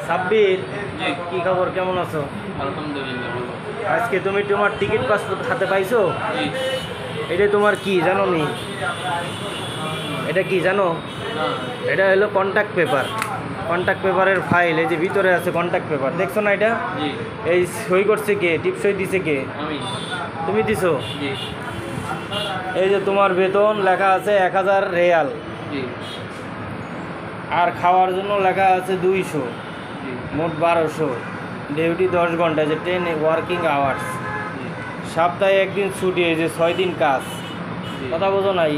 সাব্বির, কি খবর, কেমন আছো? আলহামদুলিল্লাহ ভালো। আজকে তুমি তোমার টিকিট পাসপোর্ট হাতে পাইছো? জি। এটা তোমার কি জানো নি? এটা কি জানো? না। এটা হলো কন্ট্যাক্ট পেপার। কন্ট্যাক্ট পেপারের ফাইল, এই যে ভিতরে আছে কন্ট্যাক্ট পেপার, দেখছো না? এটা জি। এই সই করছে কে? টিপসই দিছে কে? আমি। তুমি দিছো? জি। এই যে তোমার বেতন লেখা আছে 1000 রিয়াল, জি। আর খাওয়ার জন্য লেখা আছে 200, জি। মোট 1200। ডিউটি 10 ঘন্টা, যে 10 ওয়ার্কিং আওয়ার্স। জি। সপ্তাহে একদিন ছুটি, এই যে 6 দিন কাজ। জি। কথা বোঝো নাই?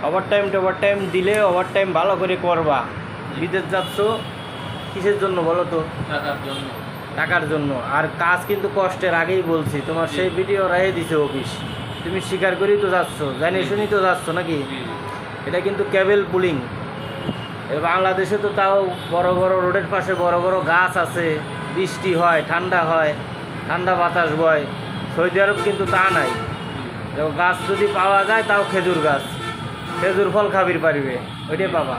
ওভারটাইম দিলে ওভারটাইম ভালো করে করবা। বিদেশ যাচ্ছ কিসের জন্য বলো তো? টাকার জন্য। টাকার জন্য। আর কাজ কিন্তু কষ্টের, আগেই বলছি, তোমার সেই ভিডিও রায়ে দিছে অফিস। তুমি স্বীকার করেই তো যাচ্ছ, জানি শুনি তো যাচ্ছ নাকি? জি। এটা কিন্তু কেবল পুলিং। বাংলাদেশে তো তাও বড় বড় রোডের পাশে বড় বড় গাছ আছে, বৃষ্টি হয়, ঠান্ডা বাতাস বয়। সৌদি আরব কিন্তু তা নাই। গাছ যদি পাওয়া যায় তাও খেজুর গাছ, খেজুর ফল খাবির পারিবে, ওইটাই পাবা।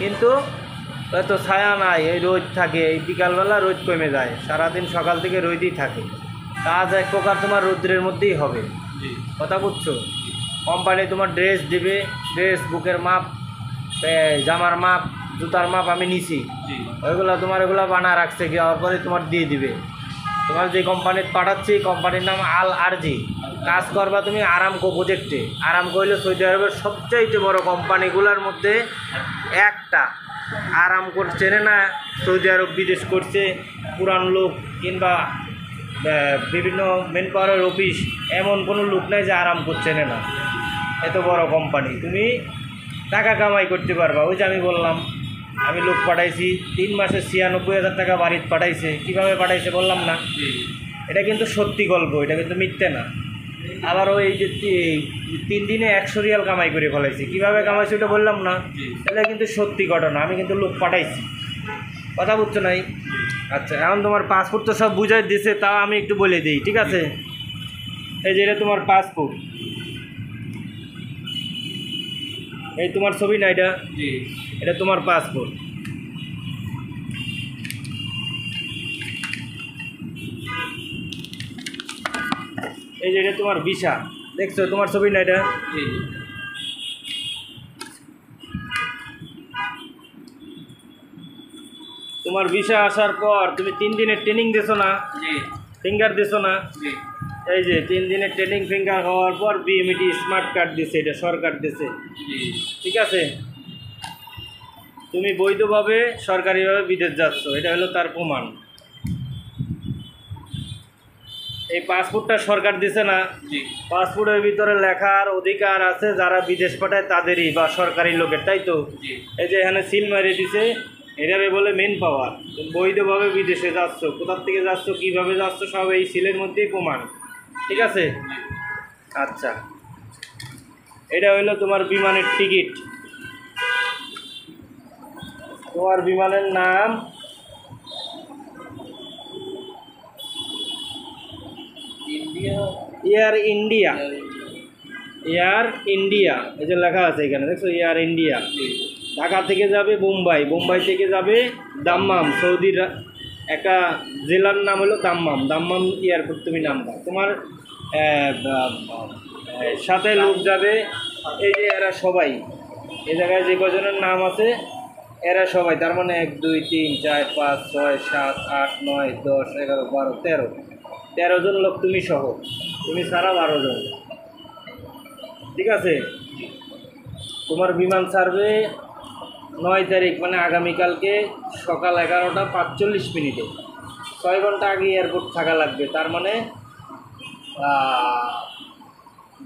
কিন্তু তো ছায়া নাই, এই রোদ থাকে, এই বিকালবেলা রোদ কমে যায়, সারাদিন সকাল থেকে রোদই থাকে। কাজ এক প্রকার তোমার রৌদ্রের মধ্যেই হবে। জি। কথা বুঝছো? কোম্পানি তোমার ড্রেস দেবে, ড্রেস, বুকের মাপ, জামার মাপ, জুতার মাপ আমি নিছি। জি। ওইগুলো তোমার এগুলো বানা রাখছে, কি হওয়ার পরে তোমার দিয়ে দিবে। তোমার যে কোম্পানিতে পাঠাচ্ছি, কোম্পানির নাম আল আরজি। কাজ করবা তুমি আরামকো প্রজেক্টে। আরামকো হইলে সৌদি আরবের সবচাইতে বড় কোম্পানিগুলোর মধ্যে একটা। আরামকোর চেনে না সৌদি আরব বিদেশ করছে পুরান লোক কিংবা বিভিন্ন মেন পাওয়ারের অফিস, এমন কোনো লোক নাই যে আরামকোর চেনে না। এত বড় কোম্পানি, তুমি টাকা কামাই করতে পারবা। ওই যে আমি বললাম, আমি লোক পাঠাইছি 3 মাসে 96,000 টাকা বাড়িতে পাঠাইছে। কীভাবে পাঠাইছে বললাম না? জি। এটা কিন্তু সত্যি গল্প, এটা কিন্তু মিথ্যে না। আবার ওই যে 3 দিনে 100 রিয়াল কামাই করে ফেলাইছি। কীভাবে কামাইছি ওটা বললাম না? এটা কিন্তু সত্যি ঘটনা, আমি কিন্তু লোক পাঠাইছি। কথা বুঝছো নাই? আচ্ছা, এখন তোমার পাসপোর্ট তো সব বুঝাই দিছে, তাও আমি একটু বলে দিই, ঠিক আছে? এই যে এটা তোমার পাসপোর্ট, এই তোমার ছবি না এটা? জি। এটা তোমার পাসপোর্ট। এই যে এটা তোমার ভিসা, দেখছো? তোমার ছবি না এটা? জি। তোমার ভিসা আসার পর তুমি 3 দিনের ট্রেনিং দিছো না? জি। ফিঙ্গার দিছো না? জি। এই যে 3 দিনের ট্রেনিং ফিঙ্গার হওয়ার পর বিএমইটি স্মার্ট কার্ড দিছে, এটা সরকার দিছে, জি। ঠিক আছে? তুমি বৈধভাবে সরকারিভাবে বিদেশ যাচ্ছ, এটা হলো তার প্রমাণ। এই পাসপোর্টটা সরকার দিছে না? জি। পাসপোর্টের ভিতরে লেখার অধিকার আছে যারা বিদেশ পাঠায় তাদেরই, বা সরকারি লোকের, তাই তো? জি। এই যে এখানে সিল মেরে দিছে, এটারে বলে মেন পাওয়ার। বৈধভাবে বিদেশে যাচ্ছ, কোথার থেকে যাচ্ছ, কীভাবে যাচ্ছ, সব এই সিলের মধ্যেই প্রমাণ, ঠিক আছে? আচ্ছা, এটা হইলো তোমার বিমানের টিকিট। তোমার বিমানের নাম India. Air India. Air India, এই যে লেখা আছে এখানে, দেখছো? Air India. জি। ঢাকা থেকে যাবে বোম্বাই, বোম্বাই থেকে যাবে দাম্মাম, সৌদির একটা জেলার নাম হলো দাম্মাম। দাম্মাম এয়ারপোর্ট তুমি নামবা। তোমার সাথে লোক যাবে, এই যে এরা সবাই, এই জায়গায় যে কজনের নাম আছে এরা সবাই, তার মানে 1 2 3 4 5 6 7 8 9 10 11 12 13 জন লোক, তুমি সহ, তুমি ছাড়া 12 জন, ঠিক আছে? তোমার বিমান ছাড়বে 9 তারিখ, মানে আগামীকালকে সকাল 11টা 45 মিনিটে। 6 ঘন্টা আগে এয়ারপোর্ট থাকা লাগবে। তার মানে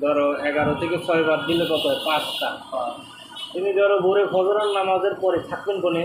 ধরো 11 থেকে 6 বাদ দিলে কত? 5টা। তুমি ধরো ভোরে ফজরের নামাজের পরে থাকবেন কোনে?